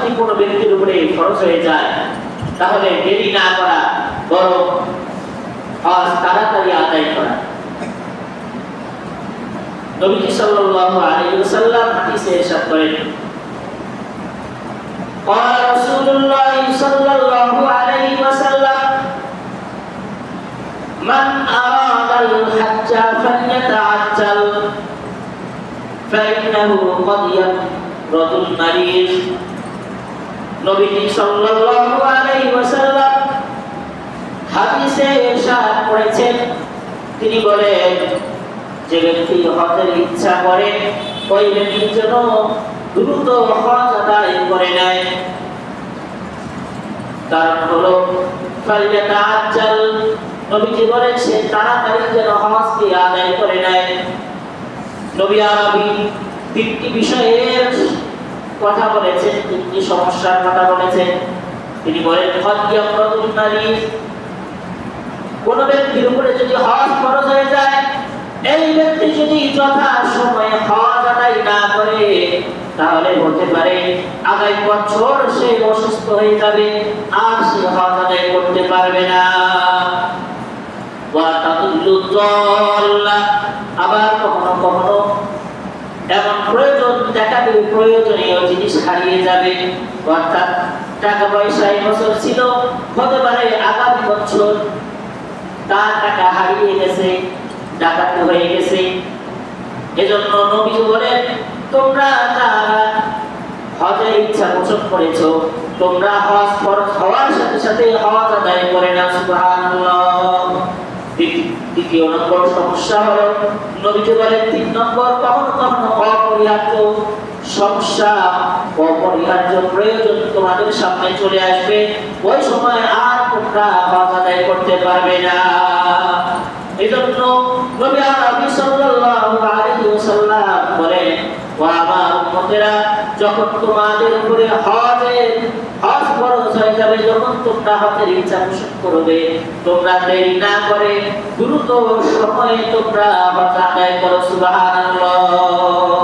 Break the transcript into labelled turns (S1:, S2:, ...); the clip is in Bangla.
S1: যদি কোনো ব্যক্তির উপরে ফরজ হয়ে যায় তাহলে দেরি না করা, বরং হজ তাড়াতাড়ি আদায় করা। নবী সাল্লাল্লাহু আলাইহি ওয়াসাল্লাম হাদিসে ইরশাদ করেন, قال رسول الله صلى الله عليه وسلم من أراد الحج فليتعجل فإنه قد يمرض المريض। নবী সাল্লাল্লাহু আলাইহি ওয়াসাল্লাম হাদিসে ইরশাদ করেছেন, তিনি বলেন, যে ব্যক্তি হজের ইচ্ছা করে ওই ব্যক্তি যেন দ্রুত হজ আদায় করে নেয়। কারণ হলো ফালিয়াতাআজ্জাল, নবীজি বলেছেন তাড়াতাড়ি যেন হজকে আদায় করে নেয়। নবী আরবি তিনটি বিষয়ের কথা বলেছেন, তিনটি সমস্যার কথা বলেছেন। তিনি বলেন হজ্জামরাতুল মারিদ, কোন ব্যক্তির উপরে যদি হজ ফরজ হয়ে যায়, এই ব্যক্তি যদি যথা সময়ে হজ আদায় না করে তাহলে হতে পারে আগামী বছর সে অসুস্থ হয়ে যাবে, আর সে হজ আদায় করতে পারবে না। ওয়া তাদুল্লু যাল্লা, আবার কখনো কখনো এমন প্রয়োজন দেখা দিলে প্রয়োজনীয় জিনিস হারিয়ে যাবে, অর্থাৎ টাকা পয়সা এই বছর ছিল, হতে পারে আগামী বছর তার টাকা হারিয়ে গেছে, ডাকাতি হয়ে গেছে। এজন্য নবী বলেন, তোমরা যারা হজের ইচ্ছা পোষণ করেছো, তোমরা হজ ফরজ হওয়ার সাথে সাথে হজ আদায় করে নাও। সুবহানাল্লাহ। দ্বিতীয় নম্বর সমস্যা হলো, নবী বলেন 3 নম্বর, কখনো কখনো অপরিহার্য সমস্যা, অপরিহার্য প্রয়োজন তোমাদের সামনে চলে আসবে, ওই সময় আর তোমরা হজ আদায় করতে পারবে না। এজন্য নবী আরবি সাল্লাল্লাহু আলাইহি ওয়াসাল্লাম বলেন, ও আমার উম্মতেরা, যখন তোমাদের উপরে হজ ফরজ হয়ে যাবে, যখন তোমরা হজের ইচ্ছা পোষণ করবে, তোমরা দেরি না করে দ্রুত সময়ে তোমরা হজ আদায় করো। সুবহানাল্লাহ।